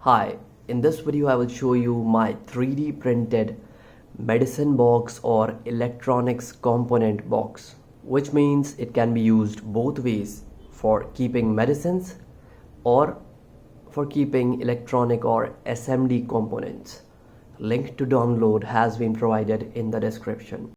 Hi, in this video I will show you my 3D printed medicine box or electronics component box, which means it can be used both ways for keeping medicines or for keeping electronic or SMD components. Link to download has been provided in the description.